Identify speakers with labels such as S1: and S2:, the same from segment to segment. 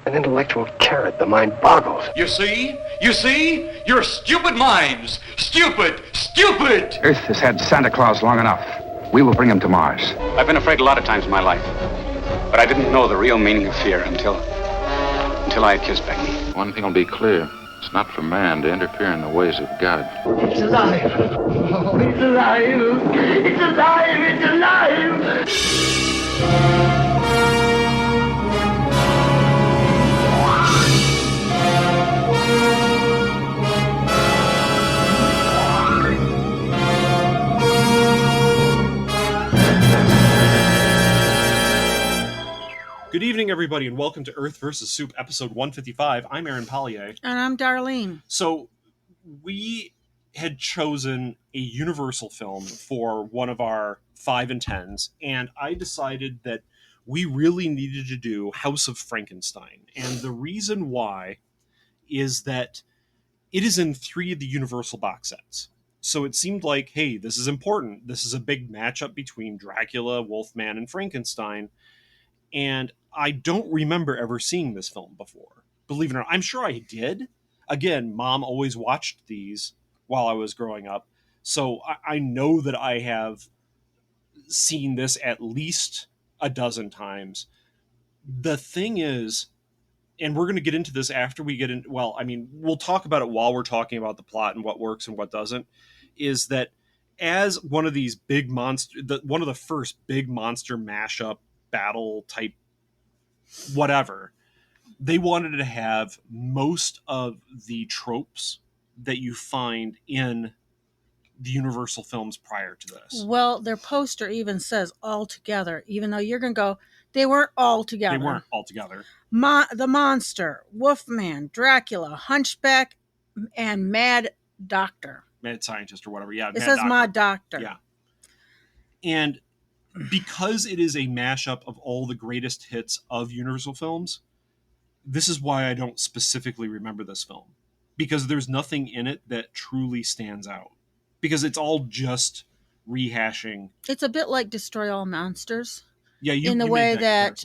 S1: An intellectual carrot. The mind boggles.
S2: You see? You see? Your stupid minds. Stupid! Stupid!
S3: Earth has had Santa Claus long enough. We will bring him to Mars.
S4: I've been afraid a lot of times in my life, but I didn't know the real meaning of fear until I had kissed Becky.
S5: One thing will be clear. It's not for man to interfere in the ways of God.
S6: It's alive. Oh, it's alive. It's alive. It's alive.
S7: Good evening, everybody, and welcome to Earth vs. Soup, episode 155. I'm Aaron Pollier.
S8: And I'm Darlene.
S7: So, we had chosen a Universal film for one of our 5 and 10s, and I decided that we really needed to do House of Frankenstein. And the reason why is that it is in 3 of the Universal box sets. So it seemed like, hey, this is important. This is a big matchup between Dracula, Wolfman, and Frankenstein. And I don't remember ever seeing this film before. Believe it or not. I'm sure I did. Again, Mom always watched these while I was growing up. So I know that I have seen this at least a dozen times. The thing is, and we're going to get into this after we get in, well, I mean, we'll talk about it while we're talking about the plot and what works and what doesn't, is that as one of these big one of the first big monster mashup battle type whatever, they wanted to have most of the tropes that you find in the Universal films prior to this.
S8: Well, their poster even says all together, even though you're going to go, they weren't all together.
S7: They weren't all together.
S8: The Monster, Wolfman, Dracula, Hunchback, and Mad Doctor.
S7: Mad Scientist or whatever. Yeah.
S8: It says Mad Doctor.
S7: Yeah. And because it is a mashup of all the greatest hits of Universal films, this is why I don't specifically remember this film. Because there's nothing in it that truly stands out. Because it's all just rehashing.
S8: It's a bit like Destroy All Monsters.
S7: Yeah,
S8: in the way that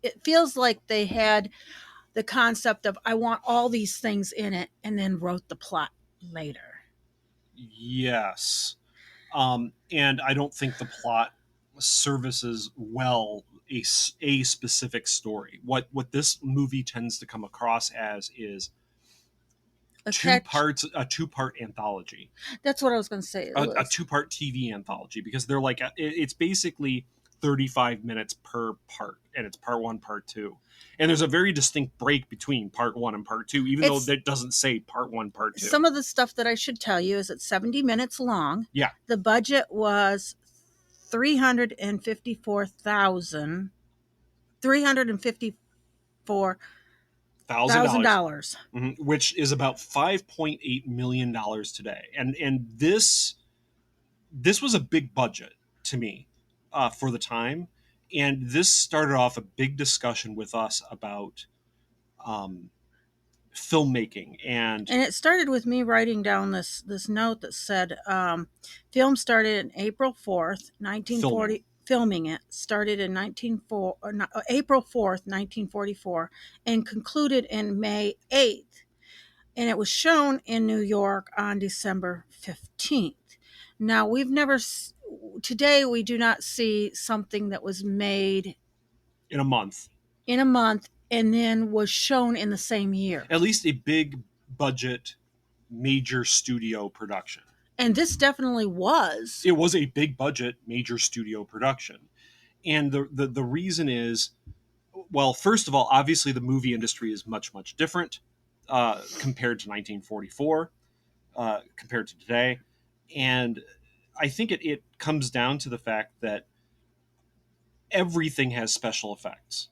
S8: it feels like they had the concept of I want all these things in it and then wrote the plot later.
S7: Yes. And I don't think the plot services well a specific story. What this movie tends to come across as is a two-part anthology.
S8: That's what I was going to say.
S7: A two-part TV anthology, because they're like, it's basically 35 minutes per part, and it's part 1, part 2. And there's a very distinct break between part 1 and part 2, even though that doesn't say part 1, part 2.
S8: Some of the stuff that I should tell you is it's 70 minutes long.
S7: Yeah.
S8: The budget was $354,000.
S7: Which is about $5.8 million today. And this was a big budget to me for the time. And this started off a big discussion with us about filmmaking. And
S8: it started with me writing down this note that said film started on April 4th, 1940. Filming it started in April 4th, 1944, and concluded in May 8th. And it was shown in New York on December 15th. Now, today we do not see something that was made
S7: in a month
S8: and then was shown in the same year.
S7: At least a big budget, major studio production.
S8: And this definitely was.
S7: It was a big budget, major studio production. And the reason is, well, first of all, obviously the movie industry is much, much different compared to 1944, compared to today. And I think it comes down to the fact that everything has special effects.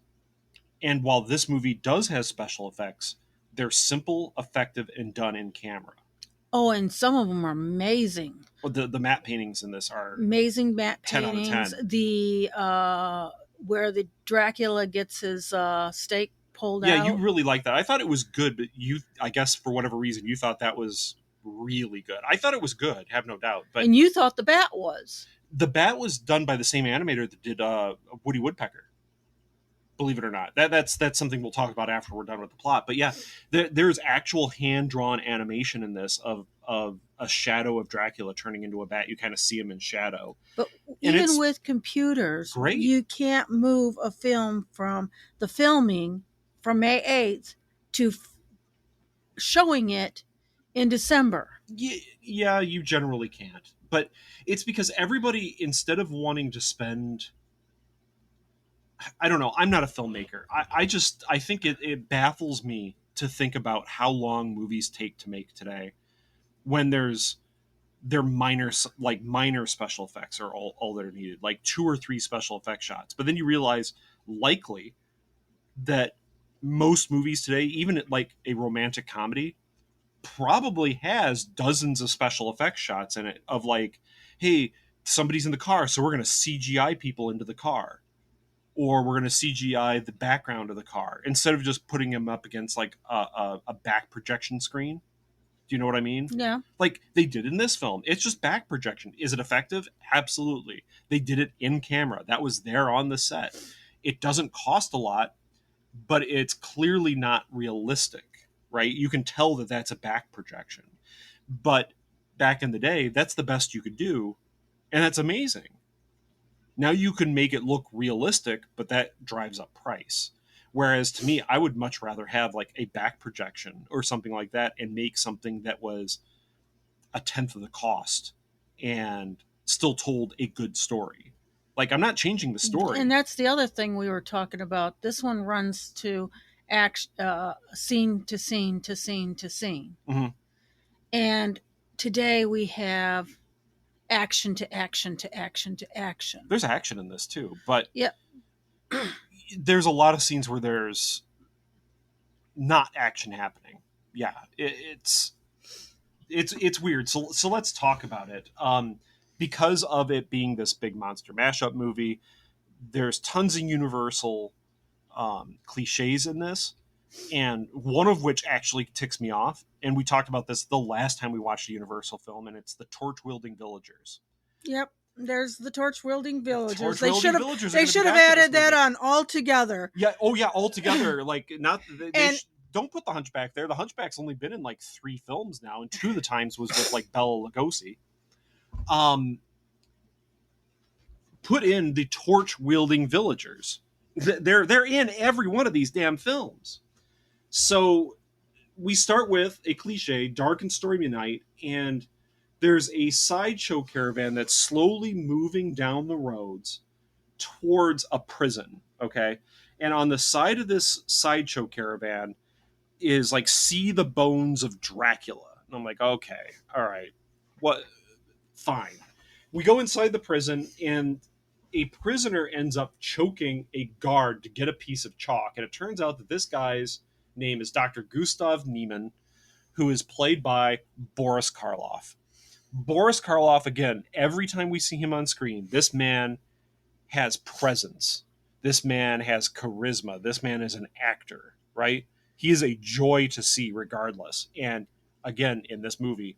S7: And while this movie does have special effects, they're simple, effective, and done in camera.
S8: Oh, and some of them are amazing.
S7: Well, the matte paintings in this are
S8: amazing matte
S7: 10
S8: paintings.
S7: out of 10.
S8: The where the Dracula gets his stake pulled out.
S7: Yeah, you really like that. I thought it was good, but I guess for whatever reason, you thought that was really good. I thought it was good, have no doubt. But
S8: and you thought the bat was.
S7: The bat was done by the same animator that did Woody Woodpecker. believe it or not. That's something we'll talk about after we're done with the plot. But yeah, there's actual hand-drawn animation in this of a shadow of Dracula turning into a bat. You kind of see him in shadow.
S8: But
S7: And
S8: even
S7: it's
S8: with computers,
S7: great.
S8: you can't move a film from the filming from May 8th to showing it in December.
S7: Yeah, you generally can't. But it's because everybody, instead of wanting to spend... I don't know. I'm not a filmmaker. I think it baffles me to think about how long movies take to make today, when they're minor special effects are all that are needed, like 2 or 3 special effect shots. But then you realize likely that most movies today, even like a romantic comedy, probably has dozens of special effects shots in it of like, hey, somebody's in the car, so we're going to CGI people into the car. Or we're going to CGI the background of the car instead of just putting them up against like a back projection screen. Do you know what I mean?
S8: Yeah.
S7: Like they did in this film. It's just back projection. Is it effective? Absolutely. They did it in camera. That was there on the set. It doesn't cost a lot, but it's clearly not realistic, right? You can tell that that's a back projection. But back in the day, that's the best you could do, and that's amazing. Now you can make it look realistic, but that drives up price. Whereas to me, I would much rather have like a back projection or something like that and make something that was a tenth of the cost and still told a good story. Like, I'm not changing the story.
S8: And that's the other thing we were talking about. This one runs to scene to scene to scene to scene.
S7: Mm-hmm.
S8: And today we have action to action to action to action.
S7: There's action in this too, but
S8: yep.
S7: There's a lot of scenes where there's not action happening. Yeah, it's weird. So let's talk about it. Because of it being this big monster mashup movie, there's tons of Universal cliches in this, and one of which actually ticks me off. And we talked about this the last time we watched a Universal film, and it's the torch-wielding villagers.
S8: Yep, there's the torch-wielding villagers.
S7: They should have
S8: added that on all together.
S7: Yeah. Oh yeah, all together. Like not. Don't put the Hunchback there. The Hunchback's only been in like 3 films now, and 2 of the times was with like Bela Lugosi. Put in the torch-wielding villagers. They're in every one of these damn films. So we start with a cliche, dark and stormy night, and there's a sideshow caravan that's slowly moving down the roads towards a prison, okay? And on the side of this sideshow caravan is like, see the bones of Dracula. And I'm like, okay, all right, what? Fine. We go inside the prison, and a prisoner ends up choking a guard to get a piece of chalk. And it turns out that this guy's name is Dr. Gustav Niemann, who is played by Boris Karloff. Boris Karloff, again, every time we see him on screen, this man has presence. This man has charisma. This man is an actor, right? He is a joy to see regardless. And again, in this movie,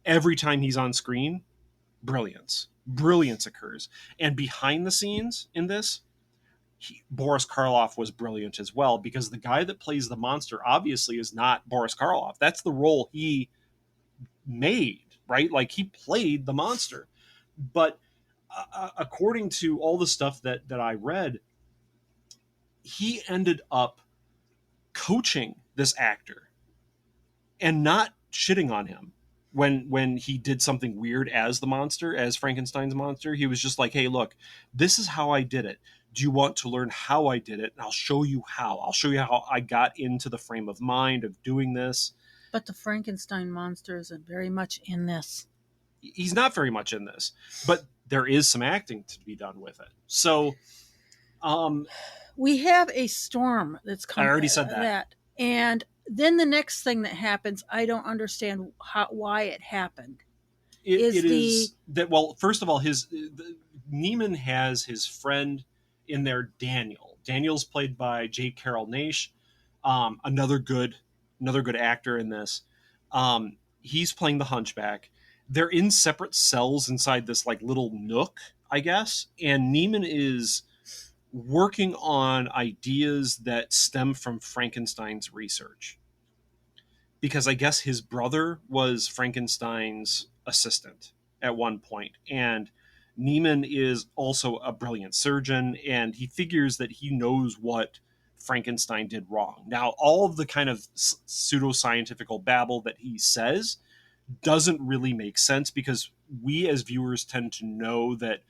S7: every time he's on screen, brilliance occurs. And behind the scenes in this, Boris Karloff was brilliant as well, because the guy that plays the monster obviously is not Boris Karloff. That's the role he made, right? Like, he played the monster. But according to all the stuff that I read, he ended up coaching this actor and not shitting on him when he did something weird as the monster, as Frankenstein's monster. He was just like, hey, look, this is how I did it. Do you want to learn how I did it? And I'll show you how. I'll show you how I got into the frame of mind of doing this.
S8: But the Frankenstein monster isn't very much in this.
S7: He's not very much in this, but there is some acting to be done with it. So,
S8: we have a storm that's coming.
S7: I already said that.
S8: And then the next thing that happens, I don't understand why it happened.
S7: Well, first of all, Neiman has his friend in there, Daniel. Daniel's played by J. Carroll Naish, another good actor in this. He's playing the Hunchback. They're in separate cells inside this like little nook, I guess. And Neiman is working on ideas that stem from Frankenstein's research. Because I guess his brother was Frankenstein's assistant at one point, and Neiman is also a brilliant surgeon, and he figures that he knows what Frankenstein did wrong. Now, all of the kind of pseudoscientific babble that he says doesn't really make sense, because we as viewers tend to know that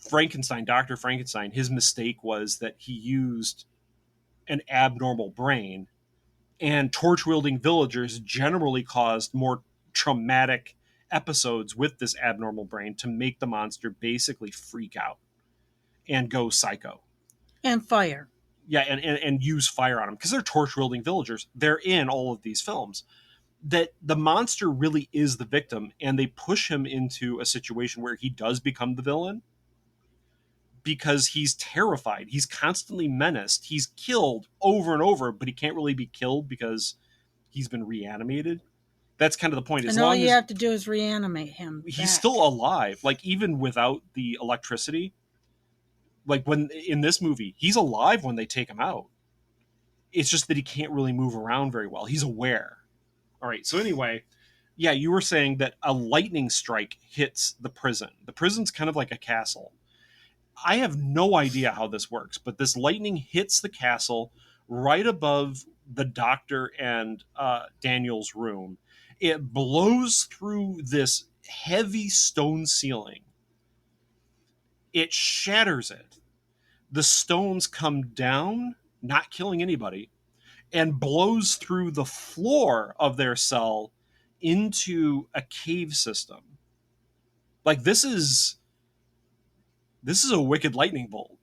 S7: Frankenstein, Dr. Frankenstein, his mistake was that he used an abnormal brain, and torch-wielding villagers generally caused more traumatic episodes with this abnormal brain to make the monster basically freak out and go psycho.
S8: And fire.
S7: Yeah, and use fire on them, because they're torch-wielding villagers. They're in all of these films. That the monster really is the victim, and they push him into a situation where he does become the villain because he's terrified. He's constantly menaced. He's killed over and over, but he can't really be killed because he's been reanimated. That's kind of the point.
S8: And all you have to do is reanimate him.
S7: He's still alive. Like, even without the electricity, like when in this movie, he's alive when they take him out. It's just that he can't really move around very well. He's aware. All right. So anyway, yeah, you were saying that a lightning strike hits the prison. The prison's kind of like a castle. I have no idea how this works, but this lightning hits the castle right above the doctor and Daniel's room. It blows through this heavy stone ceiling. It shatters it. The stones come down, not killing anybody, and blows through the floor of their cell into a cave system. Like, this is a wicked lightning bolt.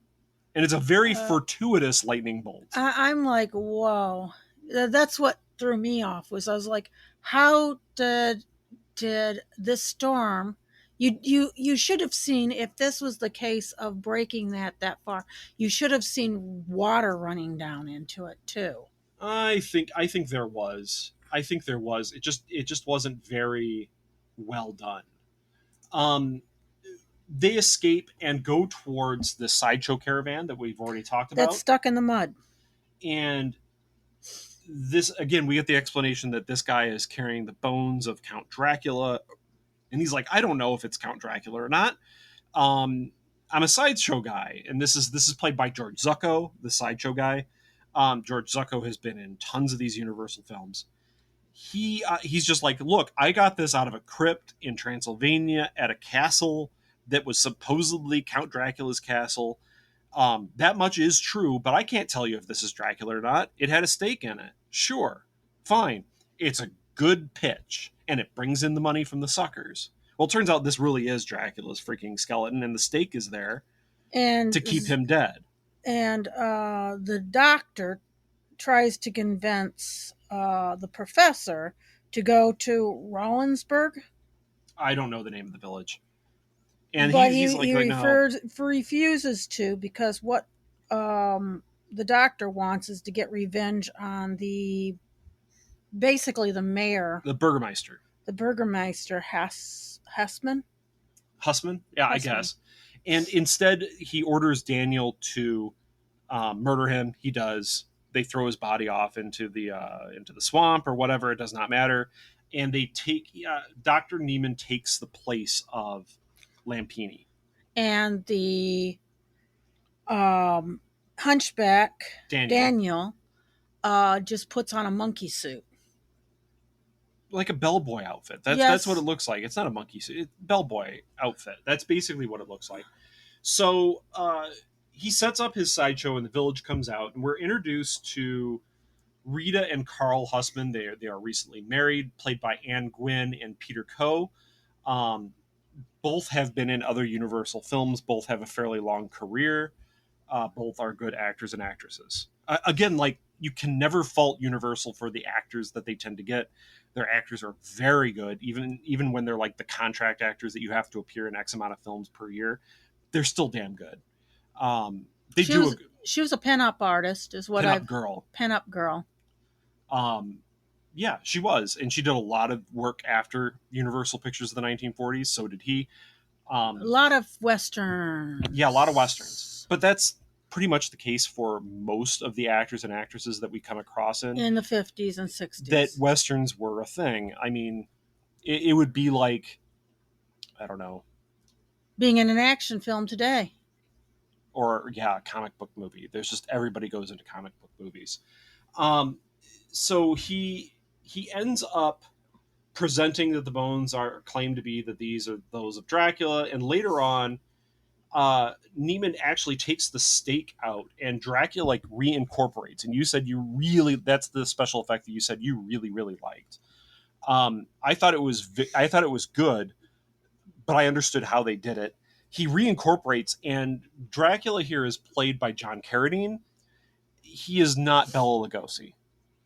S7: And it's a very fortuitous lightning bolt.
S8: I'm like, whoa. That's what threw me off. I was like, how did this storm... You should have seen, if this was the case of breaking that far, you should have seen water running down into it too.
S7: I think there was. It just wasn't very well done. They escape and go towards the sideshow caravan that we've already talked about.
S8: That's stuck in the mud.
S7: And this, again, we get the explanation that this guy is carrying the bones of Count Dracula. And he's like, I don't know if it's Count Dracula or not. I'm a sideshow guy. And this is played by George Zucco, the sideshow guy. George Zucco has been in tons of these Universal films. He's just like, look, I got this out of a crypt in Transylvania at a castle that was supposedly Count Dracula's castle. That much is true, but I can't tell you if this is Dracula or not. It had a stake in it. Sure. Fine. It's a good pitch, and it brings in the money from the suckers. Well, it turns out this really is Dracula's freaking skeleton, and the stake is there to keep him dead.
S8: And the doctor tries to convince the professor to go to Rawlinsburg.
S7: I don't know the name of the village. And
S8: but
S7: he
S8: refuses to, because what the doctor wants is to get revenge on basically the mayor.
S7: The burgomaster.
S8: The burgomaster, Hussman?
S7: Yeah, I guess. And instead, he orders Daniel to murder him. He does. They throw his body off into the swamp or whatever. It does not matter. And they take Dr. Neiman takes the place of Lampini.
S8: And the hunchback Daniel just puts on a monkey suit.
S7: Like a bellboy outfit. That's what it looks like. It's not a monkey suit. It's a bellboy outfit. That's basically what it looks like. So he sets up his sideshow and the village comes out, and we're introduced to Rita and Carl Hussman. They are recently married, played by Anne Gwynn and Peter Coe. Both have been in other Universal films. Both have a fairly long career. Both are good actors and actresses. Again, like, you can never fault Universal for the actors that they tend to get. Their actors are very good, even when they're like the contract actors that you have to appear in X amount of films per year. They're still damn good.
S8: She was a pinup artist, is what Pinup girl.
S7: Yeah, she was, and she did a lot of work after Universal Pictures of the 1940s. So did he.
S8: A lot of westerns.
S7: Yeah, a lot of westerns. But that's pretty much the case for most of the actors and actresses that we come across in
S8: the 50s and 60s.
S7: That westerns were a thing. I mean, it would be like, I don't know,
S8: being in an action film today.
S7: Or, yeah, a comic book movie. There's just, everybody goes into comic book movies. So he ends up presenting that the bones are claimed to be that these are those of Dracula, and later on, Neiman actually takes the stake out, and Dracula like reincorporates. And you said that's the special effect that you said you really, really liked. I thought it was good, but I understood how they did it. He reincorporates, and Dracula here is played by John Carradine. He is not Bela Lugosi.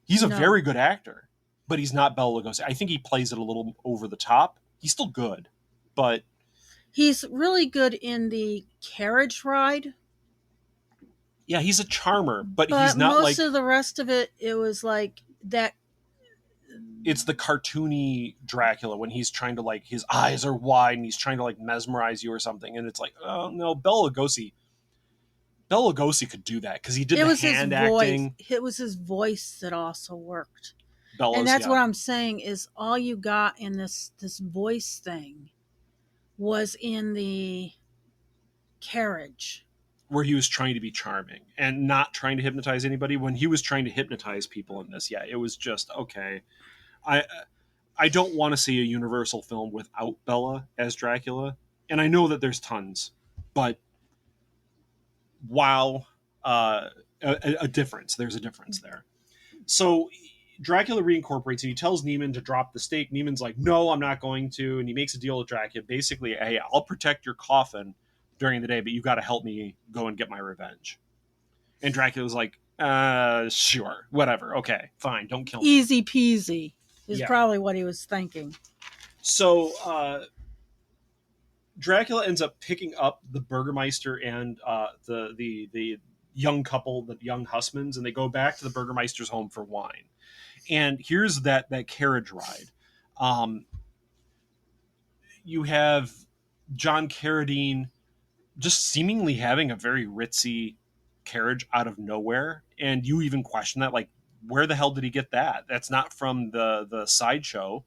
S7: He's a very good actor, but he's not Bela Lugosi. I think he plays it a little over the top. He's still good, but
S8: he's really good in the carriage ride.
S7: Yeah, he's a charmer, but he's not
S8: most of the rest of it, it was like that.
S7: It's the cartoony Dracula when he's trying to, like, his eyes are wide and he's trying to, like, mesmerize you or something. And it's like, oh, no, Bela Lugosi could do that because he did the hand acting.
S8: It was his voice that also worked.
S7: And
S8: that's what I'm saying is all you got in this voice thing was in the carriage.
S7: Where he was trying to be charming and not trying to hypnotize anybody. When he was trying to hypnotize people in this, yeah, it was just, okay. I don't want to see a Universal film without Bela as Dracula. And I know that there's tons, but wow, a difference. There's a difference there. So Dracula reincorporates and he tells Neiman to drop the stake. Neiman's like, no, I'm not going to. And he makes a deal with Dracula. Basically, hey, I'll protect your coffin during the day, but you got to help me go and get my revenge. And Dracula's like, sure, whatever. Okay, fine. Don't kill me.
S8: Easy peasy is probably what he was thinking.
S7: So Dracula ends up picking up the Burgermeister and the young couple, the young Hussmans, and they go back to the Burgermeister's home for wine. And here's that carriage ride. You have John Carradine just seemingly having a very ritzy carriage out of nowhere. And you even question that, like, where the hell did he get that? That's not from the sideshow.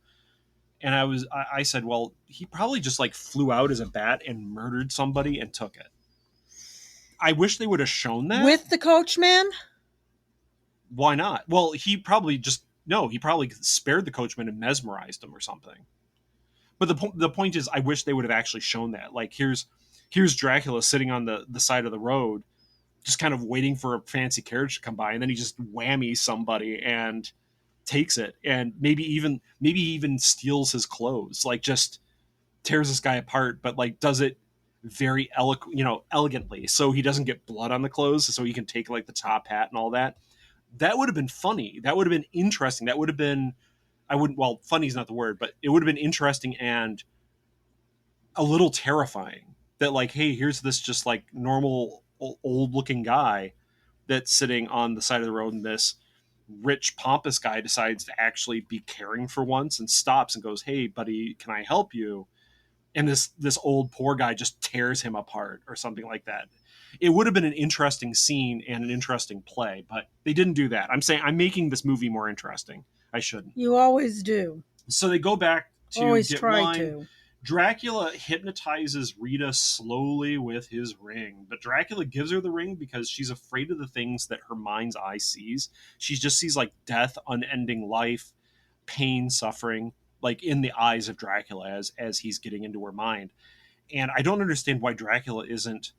S7: And I said, well, he probably just like flew out as a bat and murdered somebody and took it. I wish they would have shown that.
S8: With the coachman?
S7: Why not? Well, he probably spared the coachman and mesmerized him or something. But the point is, I wish they would have actually shown that. Like, here's Dracula sitting on the side of the road, just kind of waiting for a fancy carriage to come by, and then he just whammies somebody and takes it, and maybe even steals his clothes, like just tears this guy apart, but like does it very elegantly, so he doesn't get blood on the clothes, so he can take like the top hat and all that. That would have been funny. That would have been interesting. That would have been, funny is not the word, but it would have been interesting and a little terrifying. That like, hey, here's this just like normal old looking guy that's sitting on the side of the road, and this rich pompous guy decides to actually be caring for once and stops and goes, hey buddy, can I help you? And this old poor guy just tears him apart or something like that. It would have been an interesting scene and an interesting play, but they didn't do that. I'm saying I'm making this movie more interesting. I shouldn't.
S8: You always do.
S7: So they go back to
S8: always
S7: get
S8: try
S7: wine.
S8: to.
S7: Dracula hypnotizes Rita slowly with his ring, but Dracula gives her the ring because she's afraid of the things that her mind's eye sees. She just sees like death, unending life, pain, suffering, like in the eyes of Dracula as he's getting into her mind. And I don't understand why Dracula isn't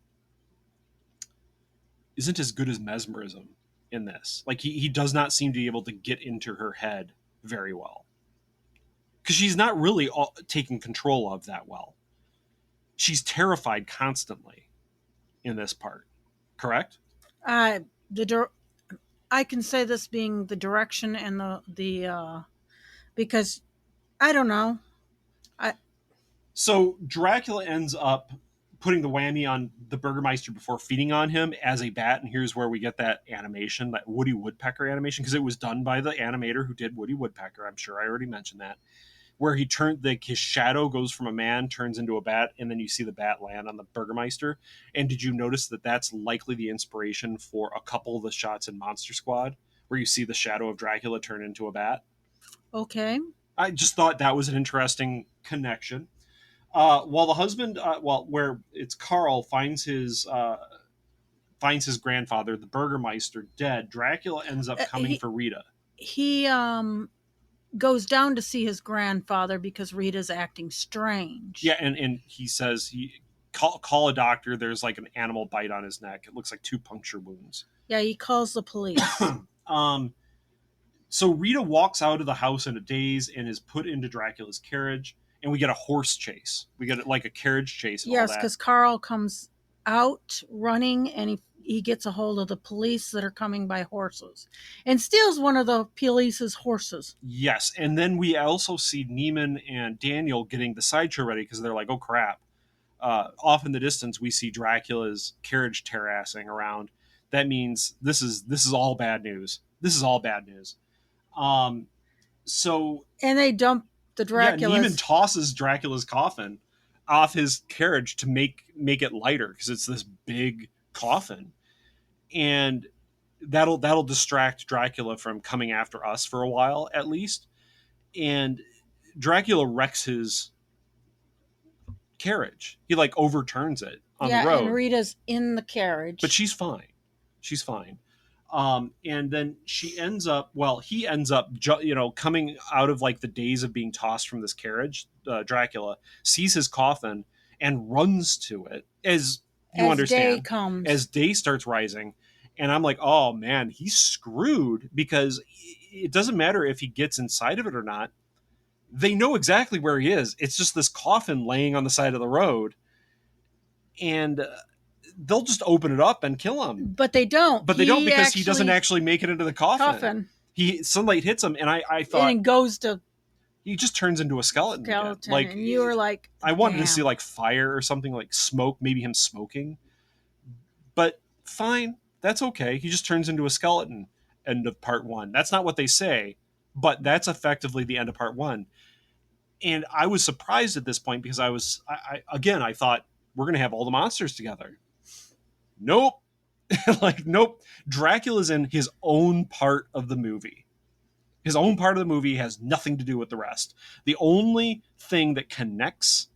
S7: as good as mesmerism in this. Like he does not seem to be able to get into her head very well. Because she's not really taking control of that well. She's terrified constantly in this part. Correct?
S8: I can say this being the direction and the because I don't know.
S7: So Dracula ends up putting the whammy on the Burgermeister before feeding on him as a bat, and here's where we get that animation, that Woody Woodpecker animation, because it was done by the animator who did Woody Woodpecker. I'm sure I already mentioned that. where he turned his shadow goes from a man, turns into a bat, and then you see the bat land on the Burgermeister. And did you notice that that's likely the inspiration for a couple of the shots in Monster Squad where you see the shadow of Dracula turn into a bat?
S8: Okay.
S7: I just thought that was an interesting connection. While the husband, where it's Carl finds his grandfather, the Burgermeister, dead, Dracula ends up coming for Rita.
S8: He goes down to see his grandfather because Rita's acting strange.
S7: Yeah, and he says call a doctor. There's like an animal bite on his neck. It looks like 2 puncture wounds.
S8: Yeah, he calls the police.
S7: So Rita walks out of the house in a daze and is put into Dracula's carriage, and we get a horse chase. We get like a carriage chase. And
S8: Yes,
S7: all that.
S8: because Carl comes out running and he gets a hold of the police that are coming by horses and steals one of the police's horses.
S7: Yes, and then we also see Neiman and Daniel getting the sideshow ready because they're like, oh crap. Off in the distance, we see Dracula's carriage terrassing around. That means this is all bad news. This is all bad news. So
S8: and they dump the Dracula's.
S7: Yeah, Neiman tosses Dracula's coffin off his carriage to make it lighter because it's this big coffin, and that'll distract Dracula from coming after us for a while at least. And Dracula wrecks his carriage. He like overturns it on the road.
S8: And Rita's in the carriage,
S7: but she's fine. She's fine. And then he ends up, coming out of like the days of being tossed from this carriage. Dracula sees his coffin and runs to it as
S8: day comes.
S7: As day starts rising. And I'm like, oh man, he's screwed because it doesn't matter if he gets inside of it or not. They know exactly where he is. It's just this coffin laying on the side of the road. And they'll just open it up and kill him.
S8: But they don't.
S7: Because he doesn't actually make it into the coffin. Sunlight hits him, and I thought...
S8: And goes to...
S7: He just turns into a skeleton.
S8: Like, and you were like...
S7: I wanted to see like fire or something, like smoke, maybe him smoking. But fine, that's okay. He just turns into a skeleton. End of part 1. That's not what they say, but that's effectively the end of part 1. And I was surprised at this point because I thought we're going to have all the monsters together. Nope. Nope. Dracula's in his own part of the movie. His own part of the movie has nothing to do with the rest. The only thing that connects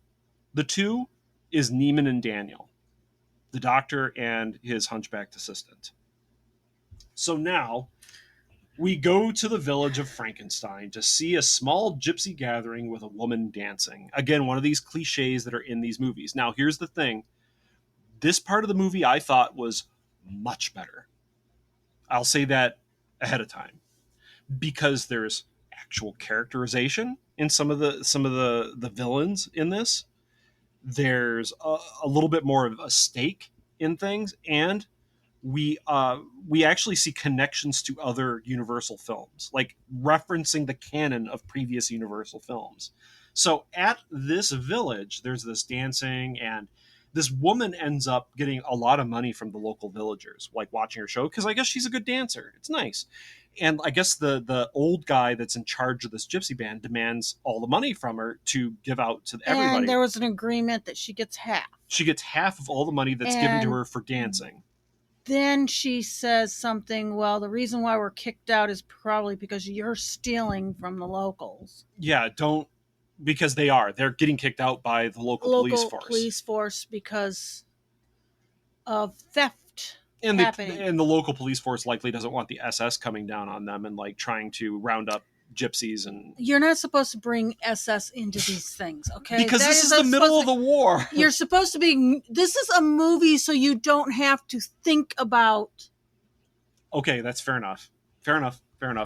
S7: the two is Neiman and Daniel, the doctor and his hunchbacked assistant. So now we go to the village of Frankenstein to see a small gypsy gathering with a woman dancing. Again, one of these cliches that are in these movies. Now, here's the thing. This part of the movie I thought was much better. I'll say that ahead of time because there's actual characterization in some of the villains in this. There's a little bit more of a stake in things, and we actually see connections to other Universal films, like referencing the canon of previous Universal films. So at this village, there's this dancing, and this woman ends up getting a lot of money from the local villagers, like watching her show, because I guess she's a good dancer. It's nice. And I guess the old guy that's in charge of this gypsy band demands all the money from her to give out to everybody.
S8: And there was an agreement that she gets half.
S7: She gets half of all the money that's given to her for dancing.
S8: Then she says something, well, the reason why we're kicked out is probably because you're stealing from the locals.
S7: Yeah, because they're getting kicked out by the local police force
S8: because of theft
S7: and
S8: happening.
S7: And the local police force likely doesn't want the SS coming down on them and like trying to round up gypsies. And
S8: you're not supposed to bring SS into these things, okay?
S7: Because this is the middle of the war.
S8: You're supposed to be... This is a movie, so you don't have to think about...
S7: Okay, that's fair enough. Fair enough.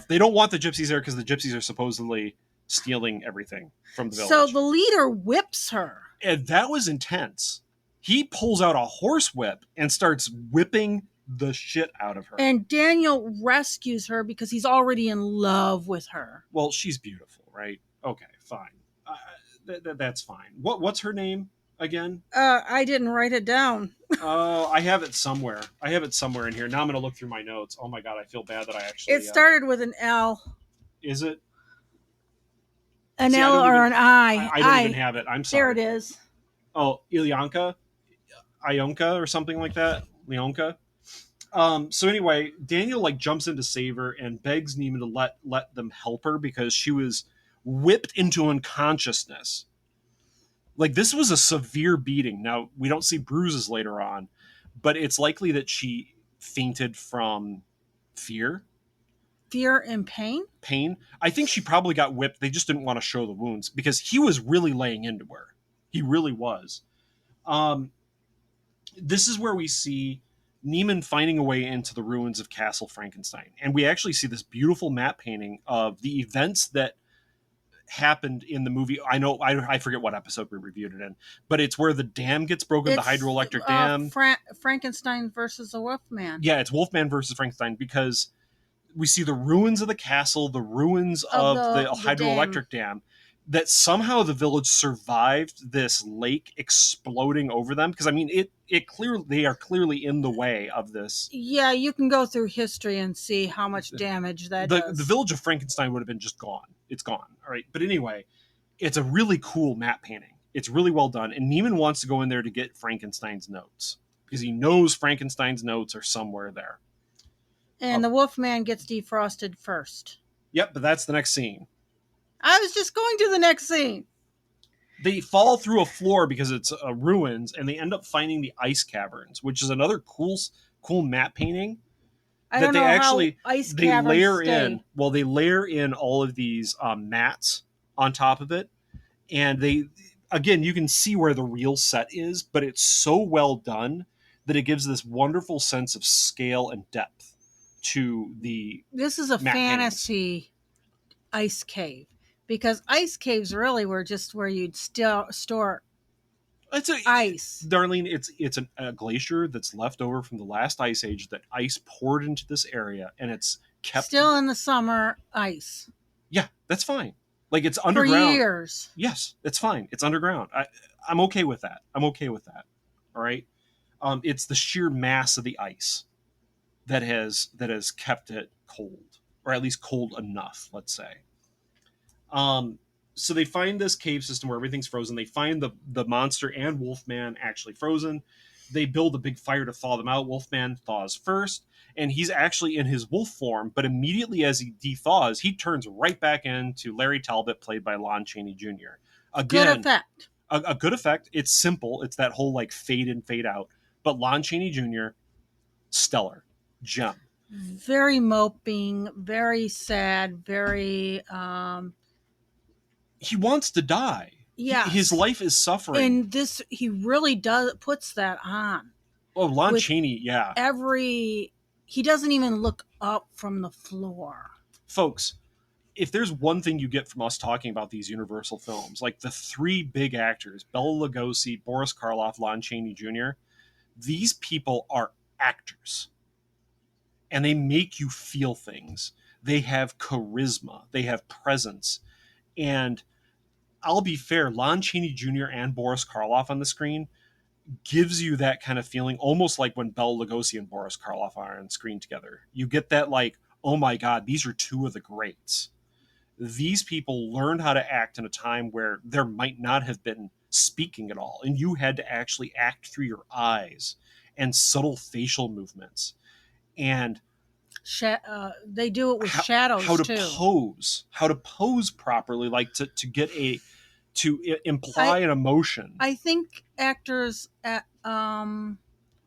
S7: They don't want the gypsies there because the gypsies are supposedly stealing everything from the village.
S8: So the leader whips her.
S7: And that was intense. He pulls out a horse whip and starts whipping the shit out of her.
S8: And Daniel rescues her because he's already in love with her.
S7: Well, she's beautiful, right? Okay, fine. That's fine. What's her name again?
S8: I didn't write it down.
S7: Oh, I have it somewhere. In here. Now I'm going to look through my notes. Oh my God, I feel bad that I actually...
S8: It started with an L.
S7: Is it?
S8: An
S7: See, I
S8: L
S7: don't
S8: or
S7: even-
S8: an I.
S7: I don't even have it. I'm
S8: There
S7: sorry.
S8: it is.
S7: Oh, Ionka or something like that. Leonka. So anyway, Daniel like jumps in to save her and begs Neiman to let them help her because she was whipped into unconsciousness. Like this was a severe beating. Now we don't see bruises later on, but it's likely that she fainted from fear.
S8: Fear and pain?
S7: Pain. I think she probably got whipped. They just didn't want to show the wounds because he was really laying into her. He really was. This is where we see Neiman finding a way into the ruins of Castle Frankenstein. And we actually see this beautiful map painting of the events that happened in the movie. I forget what episode we reviewed it in, but it's where the dam gets broken, the hydroelectric dam.
S8: Frankenstein versus the Wolfman.
S7: Yeah, it's Wolfman versus Frankenstein because we see the ruins of the castle, the ruins of the hydroelectric dam, that somehow the village survived this lake exploding over them. Because I mean, it clearly they are clearly in the way of this.
S8: Yeah, you can go through history and see how much damage that does.
S7: The village of Frankenstein would have been just gone. It's gone. All right, but anyway, it's a really cool map painting. It's really well done, and Neiman wants to go in there to get Frankenstein's notes because he knows Frankenstein's notes are somewhere there.
S8: And the Wolfman gets defrosted first.
S7: Yep, but that's the next scene.
S8: I was just going to the next scene.
S7: They fall through a floor because it's ruins, and they end up finding the ice caverns, which is another cool map painting.
S8: I don't know how ice caverns
S7: layer
S8: stay.
S7: in. Well, they layer in all of these mats on top of it, and you can see where the real set is, but it's so well done that it gives this wonderful sense of scale and depth to the.
S8: This is a fantasy ice cave. Because ice caves really were just where you'd store ice.
S7: Darlene, it's a glacier that's left over from the last ice age that ice poured into this area, and it's kept...
S8: Still in the summer, ice.
S7: Yeah, that's fine. Like, it's underground.
S8: For years.
S7: Yes, it's fine. It's underground. I'm okay with that. All right? It's the sheer mass of the ice that has kept it cold, or at least cold enough, let's say. So they find this cave system where everything's frozen. They find the monster and Wolfman actually frozen. They build a big fire to thaw them out. Wolfman thaws first, and he's actually in his wolf form, but immediately as he dethaws, he turns right back into Larry Talbot, played by Lon Chaney Jr. Again,
S8: good effect.
S7: A good effect. It's simple. It's that whole like fade in, fade out. But Lon Chaney Jr., stellar. Gem.
S8: Very moping, very sad, very...
S7: He wants to die.
S8: Yeah,
S7: his life is suffering,
S8: and this he really puts that on.
S7: Oh, Lon Chaney, yeah.
S8: He doesn't even look up from the floor.
S7: Folks, if there's one thing you get from us talking about these Universal films, like the three big actors, Bela Lugosi, Boris Karloff, Lon Chaney Jr., these people are actors. And they make you feel things. They have charisma. They have presence. And I'll be fair, Lon Chaney Jr. and Boris Karloff on the screen gives you that kind of feeling, almost like when Bela Lugosi and Boris Karloff are on screen together. You get that like, oh my God, these are two of the greats. These people learned how to act in a time where there might not have been speaking at all, and you had to actually act through your eyes and subtle facial movements. And
S8: they do it with shadows
S7: how to pose properly, like to get to imply an emotion.
S8: I think actors rely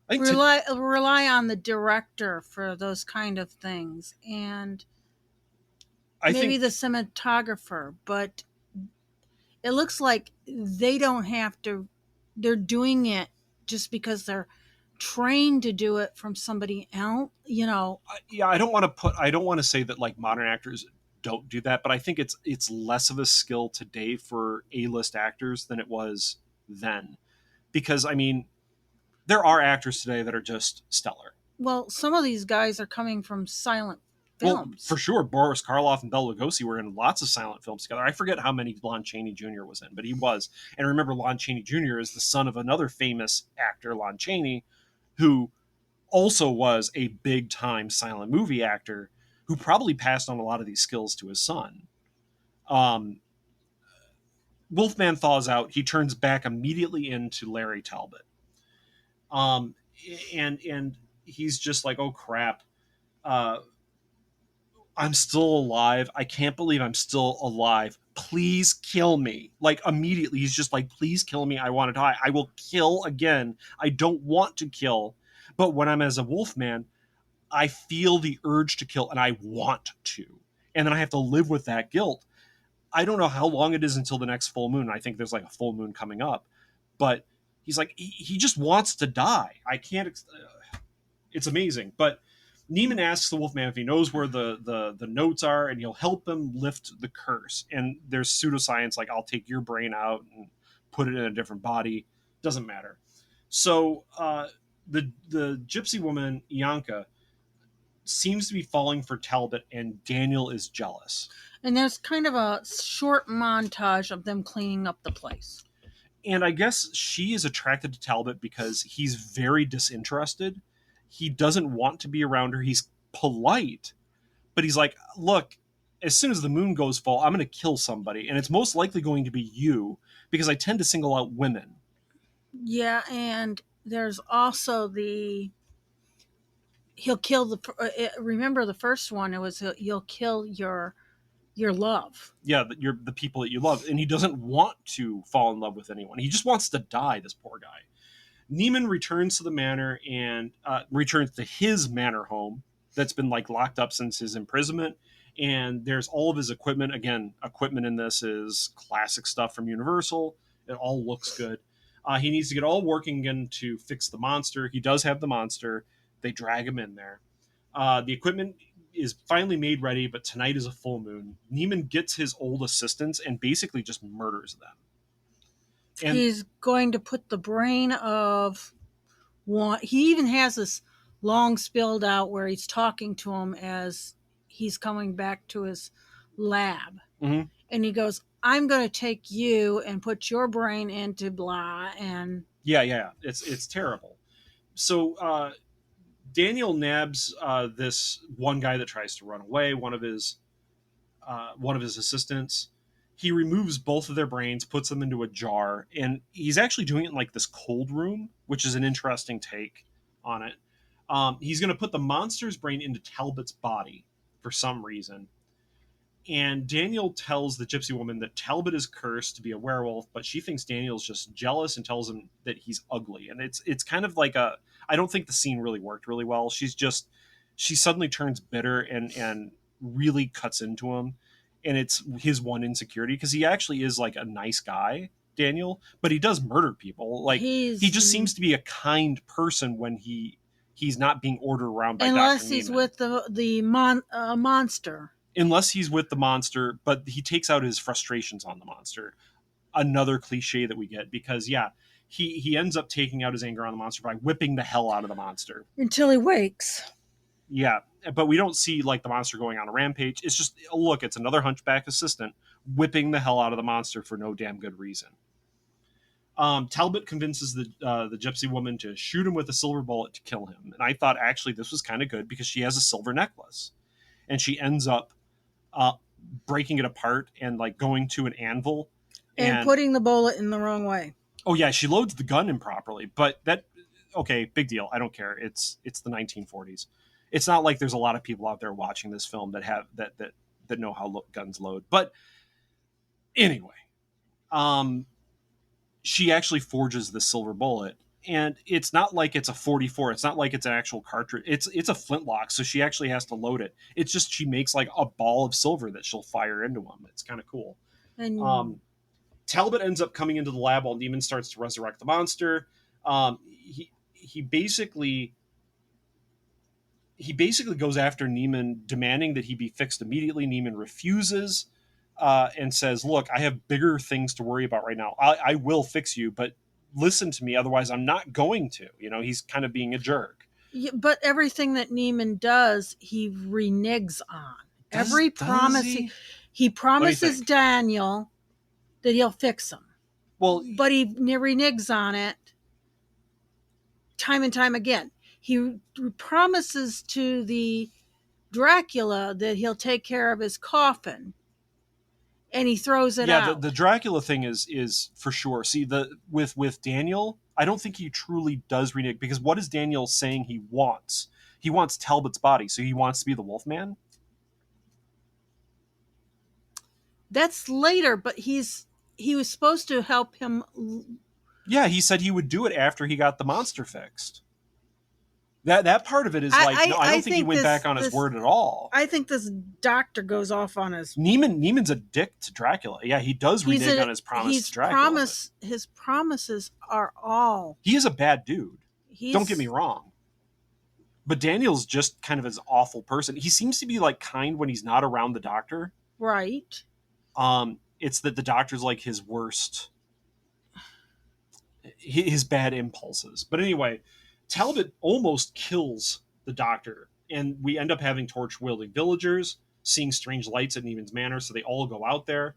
S8: on the director for those kind of things, and maybe the cinematographer, but it looks like they don't have to. They're doing it just because they're trained to do it from somebody else,
S7: I don't want to say that like modern actors don't do that, but I think it's less of a skill today for A-list actors than it was then, because I mean there are actors today that are just stellar.
S8: Well, some of these guys are coming from silent films.
S7: Well, for sure, Boris Karloff and Bela Lugosi were in lots of silent films together. I forget how many Lon Chaney Jr. was in, but he was. And remember, Lon Chaney Jr. is the son of another famous actor, Lon Chaney, who also was a big-time silent movie actor who probably passed on a lot of these skills to his son. Wolfman thaws out. He turns back immediately into Larry Talbot. And he's just like, oh crap. I'm still alive. I can't believe I'm still alive. Please kill me. Like immediately, he's just like, please kill me. I want to die. I will kill again. I don't want to kill. But when I'm as a Wolfman, I feel the urge to kill and I want to. And then I have to live with that guilt. I don't know how long it is until the next full moon. I think there's like a full moon coming up. But he's like, he just wants to die. I can't. It's amazing. But Neiman asks the Wolfman if he knows where the notes are, and he'll help him lift the curse. And there's pseudoscience, like I'll take your brain out and put it in a different body. Doesn't matter. So the gypsy woman, Ianka, seems to be falling for Talbot, and Daniel is jealous.
S8: And there's kind of a short montage of them cleaning up the place.
S7: And I guess she is attracted to Talbot because he's very disinterested. He doesn't want to be around her. He's polite, but he's like, look, as soon as the moon goes full, I'm going to kill somebody. And it's most likely going to be you because I tend to single out women.
S8: Yeah, and there's also he'll kill remember the first one, it was you'll kill your love.
S7: Yeah, the people that you love. And he doesn't want to fall in love with anyone. He just wants to die, this poor guy. Neiman returns to the manor and returns to his manor home that's been like locked up since his imprisonment. And there's all of his equipment. Again, equipment in this is classic stuff from Universal. It all looks good. He needs to get all working again to fix the monster. He does have the monster. They drag him in there. The equipment is finally made ready, but tonight is a full moon. Neiman gets his old assistants and basically just murders them. And
S8: he's going to put the brain of one. He even has this long spilled out where he's talking to him as he's coming back to his lab.
S7: Mm-hmm.
S8: And he goes, I'm going to take you and put your brain into blah. And
S7: yeah, it's terrible. So Daniel nabs this one guy that tries to run away, one of his assistants. He removes both of their brains, puts them into a jar, and he's actually doing it in like this cold room, which is an interesting take on it. He's going to put the monster's brain into Talbot's body for some reason. And Daniel tells the gypsy woman that Talbot is cursed to be a werewolf, but she thinks Daniel's just jealous and tells him that he's ugly. And it's kind of like I don't think the scene really worked really well. She suddenly turns bitter and really cuts into him. And it's his one insecurity because he actually is like a nice guy, Daniel, but he does murder people. Like he just seems to be a kind person when he's not being ordered around by
S8: unless
S7: Dr.
S8: he's
S7: Neiman.
S8: with the monster.
S7: Unless he's with the monster, but he takes out his frustrations on the monster. Another cliche that we get because he ends up taking out his anger on the monster by whipping the hell out of the monster
S8: until he wakes.
S7: Yeah, but we don't see like the monster going on a rampage. It's just, look, it's another hunchback assistant whipping the hell out of the monster for no damn good reason. Talbot convinces the gypsy woman to shoot him with a silver bullet to kill him. And I thought actually this was kind of good because she has a silver necklace. And she ends up breaking it apart and like going to an anvil.
S8: And putting the bullet in the wrong way.
S7: Oh yeah, she loads the gun improperly. But okay, big deal. I don't care. It's the 1940s. It's not like there's a lot of people out there watching this film that have that know how guns load. But anyway, she actually forges the silver bullet, and it's not like it's a 44. It's not like it's an actual cartridge. It's a flintlock, so she actually has to load it. It's just she makes like a ball of silver that she'll fire into him. It's kind of cool. And Talbot ends up coming into the lab while Neiman starts to resurrect the monster. He basically goes after Neiman, demanding that he be fixed immediately. Neiman refuses and says, look, I have bigger things to worry about right now. I will fix you, but listen to me. Otherwise, I'm not going to. He's kind of being a jerk.
S8: Yeah, but everything that Neiman does, he reneges on. Every promise he promises Daniel that he'll fix him.
S7: Well,
S8: but he reneges on it time and time again. He promises to the Dracula that he'll take care of his coffin. and he throws it out.
S7: The Dracula thing is for sure. See, with Daniel, I don't think he truly does renege, because what is Daniel saying he wants? He wants Talbot's body, so he wants to be the Wolfman.
S8: That's later, but he was supposed to help him.
S7: Yeah, he said he would do it after he got the monster fixed. That part of it is I don't think he went back on his word at all.
S8: I think this doctor goes off on his...
S7: Neiman's a dick to Dracula. Yeah, he does renege on his promise to Dracula.
S8: His promises are all...
S7: He is a bad dude. Don't get me wrong. But Daniel's just kind of an awful person. He seems to be like kind when he's not around the doctor.
S8: Right.
S7: It's that the doctor's like his worst... his bad impulses. But anyway... Talbot almost kills the doctor, and we end up having torch-wielding villagers seeing strange lights at Neiman's Manor, so they all go out there.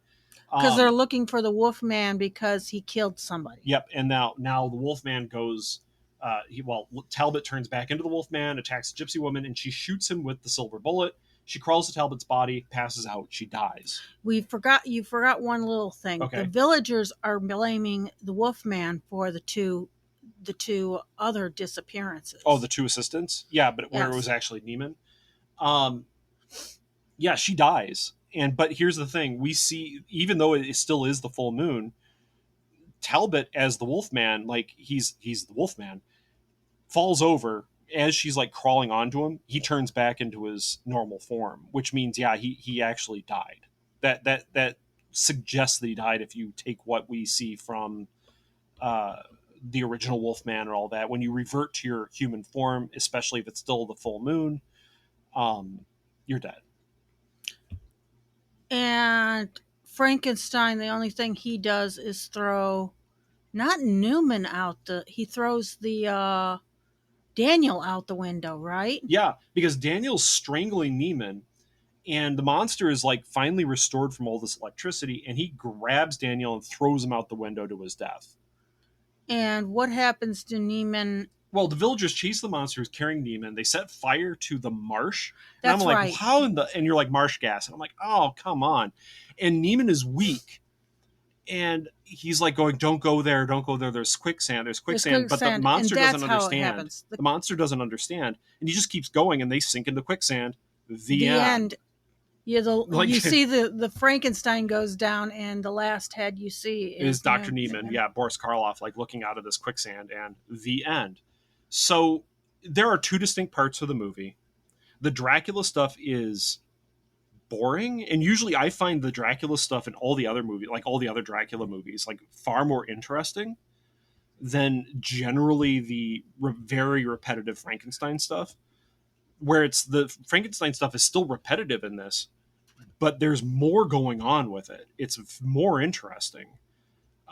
S8: Because they're looking for the Wolfman because he killed somebody.
S7: Yep, and now the Wolfman goes... Talbot turns back into the Wolfman, attacks the gypsy woman, and she shoots him with the silver bullet. She crawls to Talbot's body, passes out, she dies. You
S8: forgot one little thing.
S7: Okay.
S8: The villagers are blaming the Wolfman for the two other disappearances.
S7: Oh, the two assistants? Yeah, but where it was actually Neiman. Yeah, she dies. But here's the thing. We see, even though it still is the full moon, Talbot as the Wolfman, like he's the Wolfman, falls over as she's like crawling onto him. He turns back into his normal form, which means, yeah, he actually died. That suggests that he died if you take what we see from the original Wolfman and all that. When you revert to your human form, especially if it's still the full moon, you're dead.
S8: And Frankenstein, the only thing he does is throw not Newman out he throws the Daniel out the window, right?
S7: Yeah, because Daniel's strangling Neiman, and the monster is like finally restored from all this electricity, and he grabs Daniel and throws him out the window to his death.
S8: And what happens to Neiman?
S7: Well, the villagers chase the monster who's carrying Neiman. They set fire to the marsh.
S8: That's
S7: and I'm like,
S8: right.
S7: how in the... And you're like, marsh gas. And I'm like, oh, come on. And Neiman is weak. And he's like going, don't go there. There's quicksand. But the monster doesn't understand. The monster doesn't understand. And he just keeps going, and they sink into quicksand. The end.
S8: Yeah, you see the Frankenstein goes down, and the last head you see
S7: is Dr. Neiman. Yeah, Boris Karloff, like looking out of this quicksand, and the end. So there are two distinct parts of the movie. The Dracula stuff is boring, and usually I find the Dracula stuff in all the other movies, like all the other Dracula movies, like far more interesting than generally the very repetitive Frankenstein stuff. Where it's the Frankenstein stuff is still repetitive in this, but there's more going on with it. It's more interesting.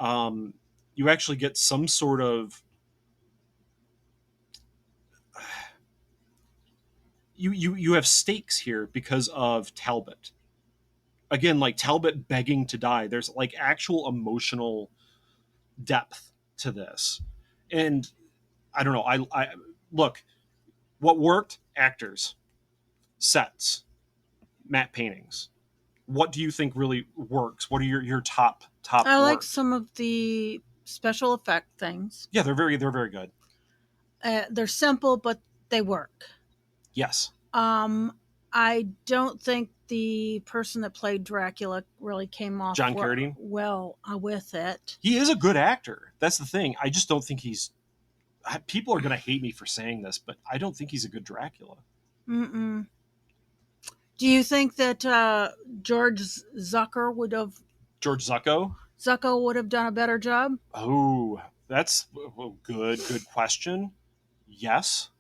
S7: You actually get some sort of you have stakes here because of Talbot. Again, like Talbot begging to die. There's like actual emotional depth to this, and I don't know. I look. What worked? Actors, sets, matte paintings. What do you think really works? What are your top?
S8: I like some of the special effect things.
S7: Yeah, they're very good.
S8: They're simple, but they work.
S7: Yes.
S8: I don't think the person that played Dracula really came off
S7: John Carradine
S8: well with it.
S7: He is a good actor. That's the thing. I just don't think he's... People are going to hate me for saying this, but I don't think he's a good Dracula.
S8: Mm-mm. Do you think that George Zucker would have...
S7: George Zucco?
S8: Zucco would have done a better job?
S7: Oh, that's a good question. Yes.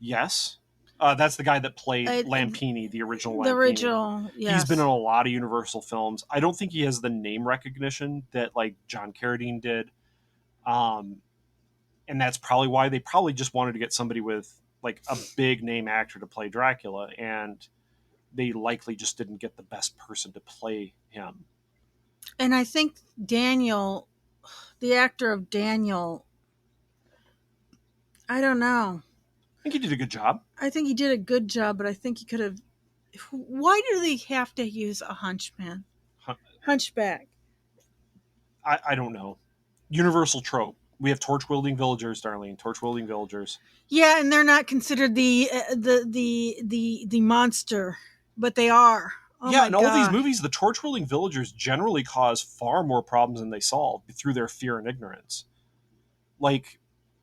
S7: That's the guy that played Lampini, the original Lampini.
S8: The original, yes.
S7: He's been in a lot of Universal films. I don't think he has the name recognition that like John Carradine did. And that's probably why they probably just wanted to get somebody with like a big name actor to play Dracula, and they likely just didn't get the best person to play him.
S8: And I think Daniel, the actor of Daniel, I don't know.
S7: I think he did a good job.
S8: I think he did a good job, but I think he could have... Why do they have to use a hunchman? Hunchback.
S7: I don't know. Universal trope. We have torch-wielding villagers, Darlene. Torch-wielding villagers.
S8: Yeah, and they're not considered the monster, but they are. Oh
S7: yeah,
S8: my
S7: in all these
S8: gosh.
S7: movies, the torch-wielding villagers generally cause far more problems than they solve through their fear and ignorance. Like,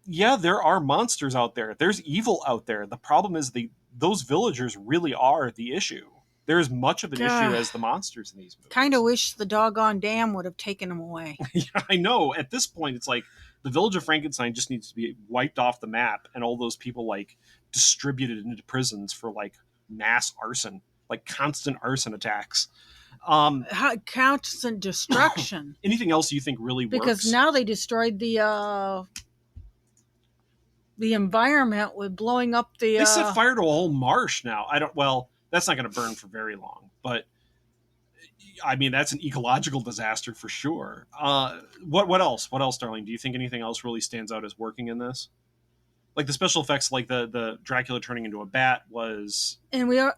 S7: yeah, there are monsters out there. There's evil out there. The problem is those villagers really are the issue. They're as much of an issue as the monsters in these movies.
S8: Kind of wish the doggone dam would have taken them away.
S7: Yeah, I know. At this point, it's like the village of Frankenstein just needs to be wiped off the map, and all those people like distributed into prisons for like mass arson, like constant arson attacks.
S8: Constant destruction.
S7: Anything else you think really works?
S8: Because now they destroyed the environment with blowing up the.
S7: They set fire to a whole marsh now. Well, that's not going to burn for very long, but I mean that's an ecological disaster for sure. What else? What else, Darlene? Do you think anything else really stands out as working in this? Like the special effects, like the Dracula turning into a bat was.
S8: And we kind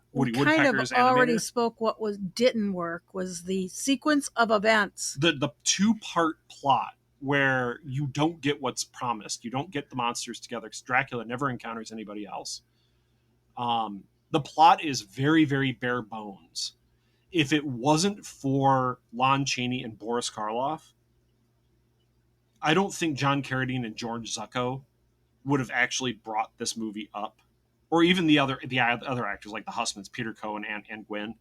S8: of already
S7: animator.
S8: spoke what didn't work was the sequence of events.
S7: The 2-part plot where you don't get what's promised. You don't get the monsters together because Dracula never encounters anybody else. The plot is very, very bare bones. If it wasn't for Lon Chaney and Boris Karloff, I don't think John Carradine and George Zucco would have actually brought this movie up, or even the other actors like the Hussmans, Peter Cohen and Gwyn.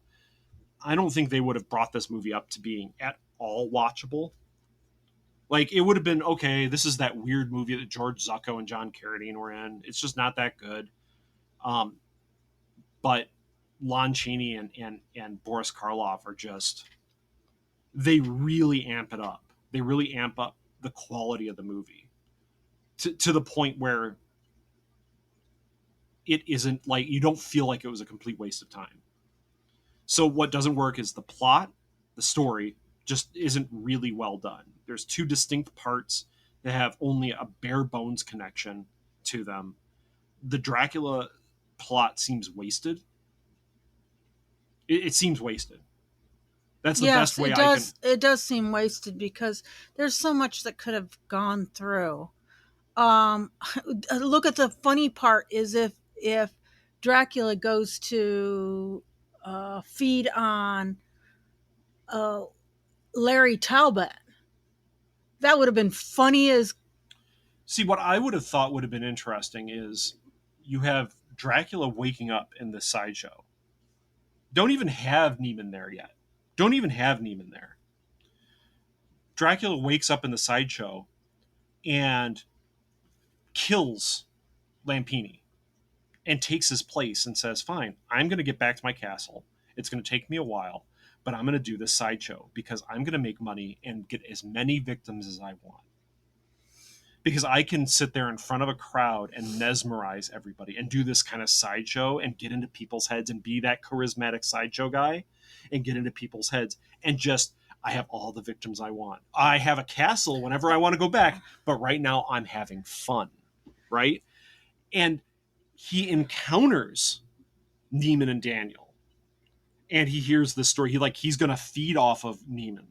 S7: I don't think they would have brought this movie up to being at all watchable. Like, it would have been, okay, this is that weird movie that George Zucco and John Carradine were in. It's just not that good. But Lon Chaney and Boris Karloff are just, they really amp it up. They really amp up the quality of the movie to the point where it isn't like, you don't feel like it was a complete waste of time. So what doesn't work is the plot, the story just isn't really well done. There's 2 distinct parts that have only a bare bones connection to them. The Dracula plot seems wasted. It seems wasted. That's the best way
S8: It does seem wasted because there's so much that could have gone through. Look at the funny part is if Dracula goes to feed on Larry Talbot, that would have been funny as.
S7: See, what I would have thought would have been interesting is you have Dracula waking up in the sideshow. Don't even have Neiman there yet. Don't even have Neiman there. Dracula wakes up in the sideshow and kills Lampini and takes his place and says, fine, I'm going to get back to my castle. It's going to take me a while, but I'm going to do this sideshow because I'm going to make money and get as many victims as I want. Because I can sit there in front of a crowd and mesmerize everybody and do this kind of sideshow and get into people's heads and be that charismatic sideshow guy and get into people's heads and just, I have all the victims I want. I have a castle whenever I want to go back, but right now I'm having fun, right? And he encounters Neiman and Daniel and he hears this story. He's going to feed off of Neiman.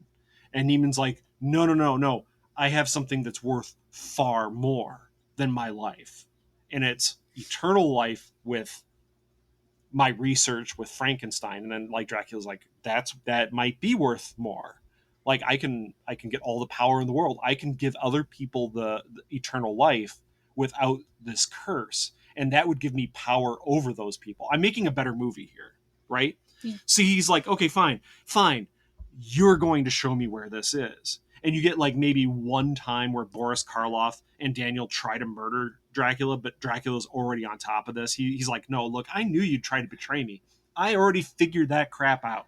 S7: And Neiman's like, no. I have something that's worth far more than my life. And it's eternal life with my research with Frankenstein. And then like Dracula's like, that might be worth more. Like I can get all the power in the world. I can give other people the eternal life without this curse. And that would give me power over those people. I'm making a better movie here, right? Yeah. See, he's like, okay, fine. You're going to show me where this is. And you get like maybe one time where Boris Karloff and Daniel try to murder Dracula, but Dracula's already on top of this. He's like, no, look, I knew you'd try to betray me. I already figured that crap out.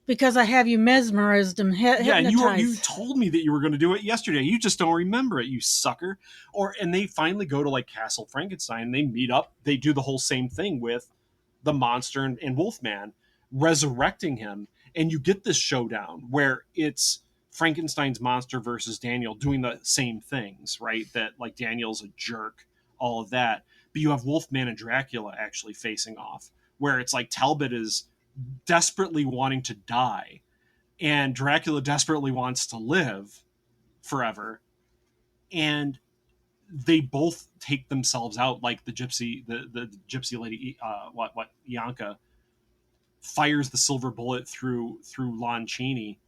S8: Because I have you mesmerized and hypnotized.
S7: Yeah, you told me that you were going to do it yesterday. You just don't remember it, you sucker. And they finally go to like Castle Frankenstein and they meet up. They do the whole same thing with the monster and Wolfman resurrecting him. And you get this showdown where it's Frankenstein's monster versus Daniel doing the same things, right? That like Daniel's a jerk, all of that. But you have Wolfman and Dracula actually facing off, where it's like Talbot is desperately wanting to die and Dracula desperately wants to live forever, and they both take themselves out. Like the gypsy lady, Ianka fires the silver bullet through Lon Chaney,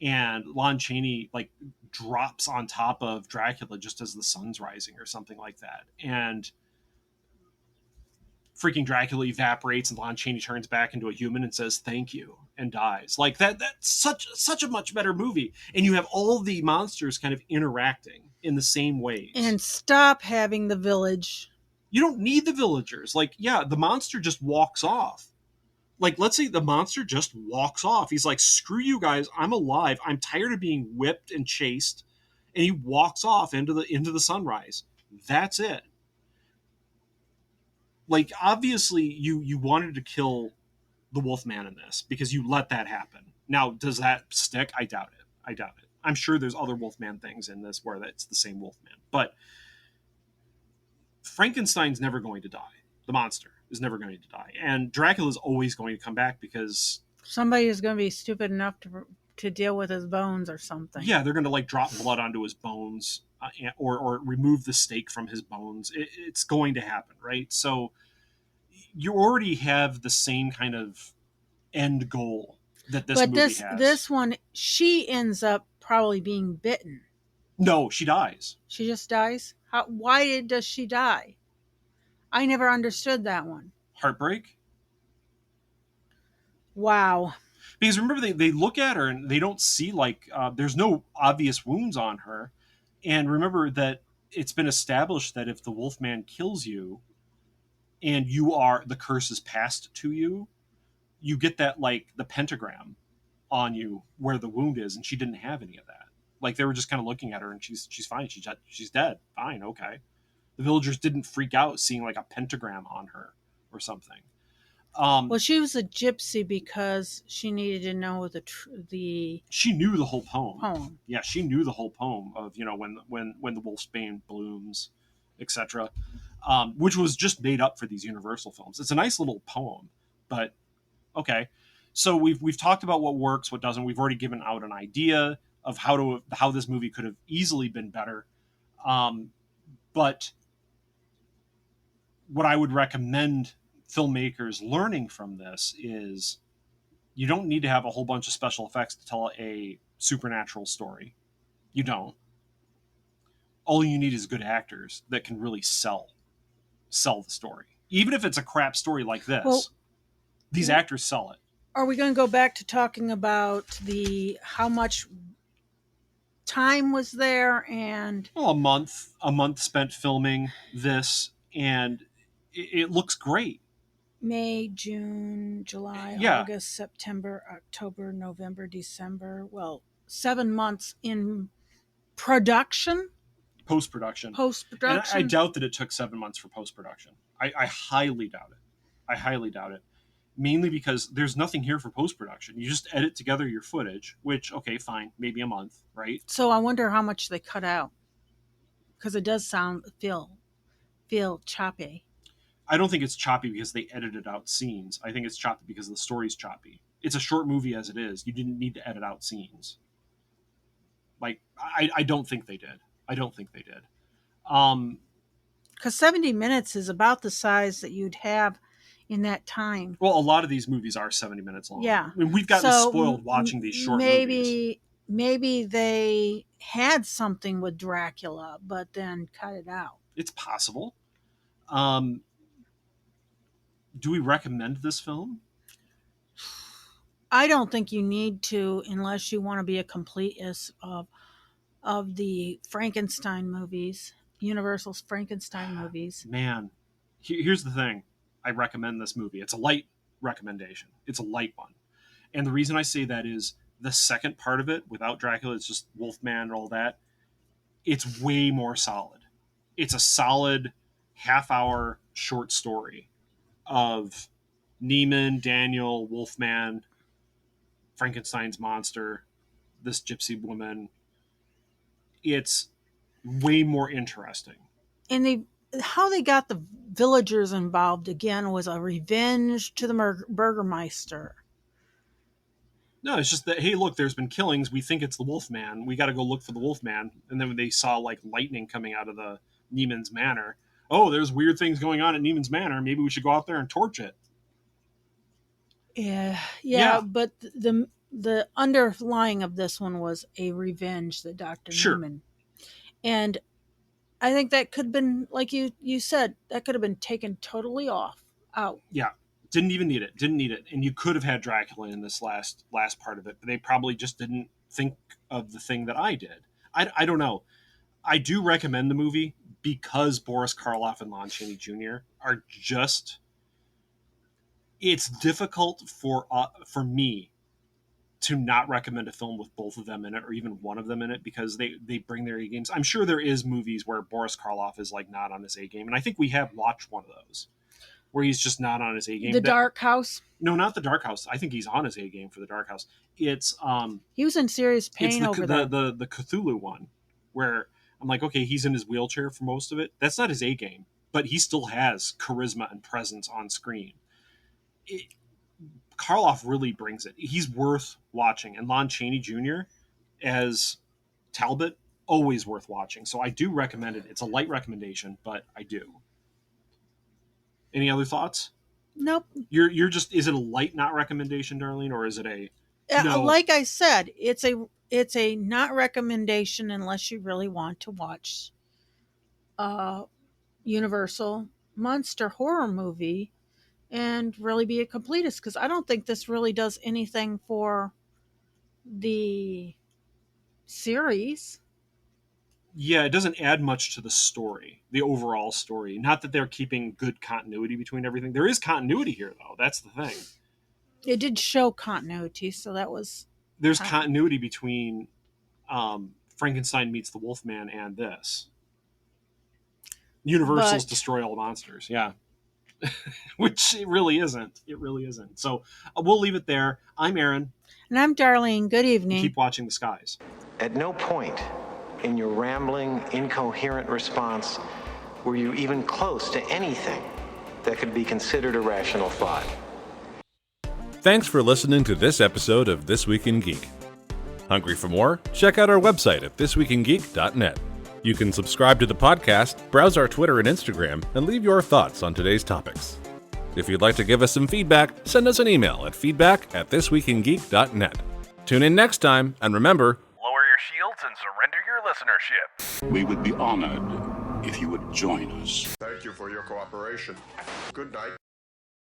S7: and Lon Chaney like drops on top of Dracula just as the sun's rising or something like that, and freaking Dracula evaporates, and Lon Chaney turns back into a human and says thank you and dies. Like that's such a much better movie, and you have all the monsters kind of interacting in the same ways.
S8: And stop having the village.
S7: You don't need the villagers. Like, yeah, the monster just walks off. Like, let's say the monster just walks off. He's like, screw you guys, I'm alive, I'm tired of being whipped and chased, and he walks off into the sunrise. That's it. Like, obviously you wanted to kill the Wolfman in this because you let that happen. Now, does that stick? I doubt it. I'm sure there's other Wolfman things in this where it's the same Wolfman, but Frankenstein's never going to die. The monster is never going to die, and Dracula's always going to come back because
S8: somebody is going to be stupid enough to deal with his bones or something.
S7: Yeah, they're going to like drop blood onto his bones, or remove the stake from his bones. It's going to happen, right? So you already have the same kind of end goal that this movie has.
S8: But this one, she ends up probably being bitten.
S7: No, she dies.
S8: She just dies? Why does she die? I never understood that one.
S7: Heartbreak?
S8: Wow.
S7: Because remember, they look at her and they don't see, like, there's no obvious wounds on her. And remember that it's been established that if the Wolfman kills you and the curse is passed to you, you get that, like, the pentagram on you where the wound is, and she didn't have any of that. Like, they were just kind of looking at her and she's fine. She's dead. Fine. Okay. The villagers didn't freak out seeing like a pentagram on her or something.
S8: Well, she was a gypsy because she needed to know the.
S7: She knew the whole poem.
S8: Poem.
S7: Yeah, she knew the whole poem of when the wolfsbane blooms, etc., which was just made up for these Universal films. It's a nice little poem, but okay. So we've talked about what works, what doesn't. We've already given out an idea of how this movie could have easily been better, but what I would recommend filmmakers learning from this is you don't need to have a whole bunch of special effects to tell a supernatural story. You don't. All you need is good actors that can really sell the story. Even if it's a crap story like this, these actors sell it.
S8: Are we going to go back to talking about how much time was there and
S7: a month spent filming this, and it looks great.
S8: May, June, July, August, September, October, November, December. Well, 7 months in production.
S7: Post-production. And I doubt that it took 7 months for post-production. I highly doubt it. Mainly because there's nothing here for post-production. You just edit together your footage, which, okay, fine, maybe a month, right?
S8: So I wonder how much they cut out. Because it does feel choppy.
S7: I don't think it's choppy because they edited out scenes. I think it's choppy because the story's choppy. It's a short movie as it is. You didn't need to edit out scenes. Like, I don't think they did.
S8: Because 70 minutes is about the size that you'd have in that time.
S7: Well, a lot of these movies are 70 minutes long.
S8: Yeah.
S7: I mean, we've gotten spoiled watching these short movies.
S8: Maybe they had something with Dracula, but then cut it out.
S7: It's possible. Do we recommend this film?
S8: I don't think you need to, unless you want to be a completist of the Frankenstein movies, Universal's Frankenstein movies.
S7: Man, here's the thing. I recommend this movie. It's a light recommendation. It's a light one. And the reason I say that is the second part of it, without Dracula, it's just Wolfman and all that. It's way more solid. It's a solid half-hour short story of Neiman, Daniel, Wolfman, Frankenstein's monster, this gypsy woman. It's way more interesting.
S8: And how they got the villagers involved again was a revenge to the Burgermeister.
S7: No, it's just that, hey, look, there's been killings. We think it's the Wolfman. We got to go look for the Wolfman. And then when they saw, like, lightning coming out of the Neiman's Manor, oh, there's weird things going on at Neiman's Manor. Maybe we should go out there and torch it.
S8: Yeah. But the underlying of this one was a revenge that Dr. Neiman. And I think that could have been, like you said, that could have been taken totally out.
S7: Yeah. Didn't even need it. Didn't need it. And you could have had Dracula in this last part of it, but they probably just didn't think of the thing that I did. I don't know. I do recommend the movie because Boris Karloff and Lon Chaney Jr. are just... It's difficult for me to not recommend a film with both of them in it, or even one of them in it, because they bring their A games. I'm sure there is movies where Boris Karloff is like not on his A game, and I think we have watched one of those where he's just not on his A game.
S8: Dark House?
S7: No, not The Dark House. I think he's on his A game for The Dark House. It's
S8: he was in serious pain over that.
S7: The Cthulhu one, where I'm like, okay, he's in his wheelchair for most of it. That's not his A game, but he still has charisma and presence on screen. Karloff really brings it. He's worth watching. And Lon Chaney Jr. as Talbot, always worth watching. So I do recommend it. It's a light recommendation, but I do. Any other thoughts?
S8: Nope.
S7: You're just, is it a light not recommendation, Darlene, or is it a no?
S8: Like I said, it's a not recommendation unless you really want to watch a Universal monster horror movie and really be a completist, because I don't think this really does anything for the series.
S7: Yeah, it doesn't add much to the story, the overall story. Not that they're keeping good continuity between everything. There is continuity here, though. That's the thing.
S8: It did show continuity, so that was...
S7: There's continuity between Frankenstein meets the Wolfman and this. Universal's Destroy All Monsters, yeah. Which it really isn't. It really isn't. So we'll leave it there. I'm Aaron.
S8: And I'm Darlene. Good evening.
S7: Keep watching the skies.
S1: At no point in your rambling, incoherent response were you even close to anything that could be considered a rational thought.
S9: Thanks for listening to this episode of This Week in Geek. Hungry for more? Check out our website at thisweekingeek.net. You can subscribe to the podcast, browse our Twitter and Instagram, and leave your thoughts on today's topics. If you'd like to give us some feedback, send us an email at feedback@thisweekingeek.net. Tune in next time, and remember,
S10: lower your shields and surrender your listenership.
S11: We would be honored if you would join us.
S12: Thank you for your cooperation. Good night.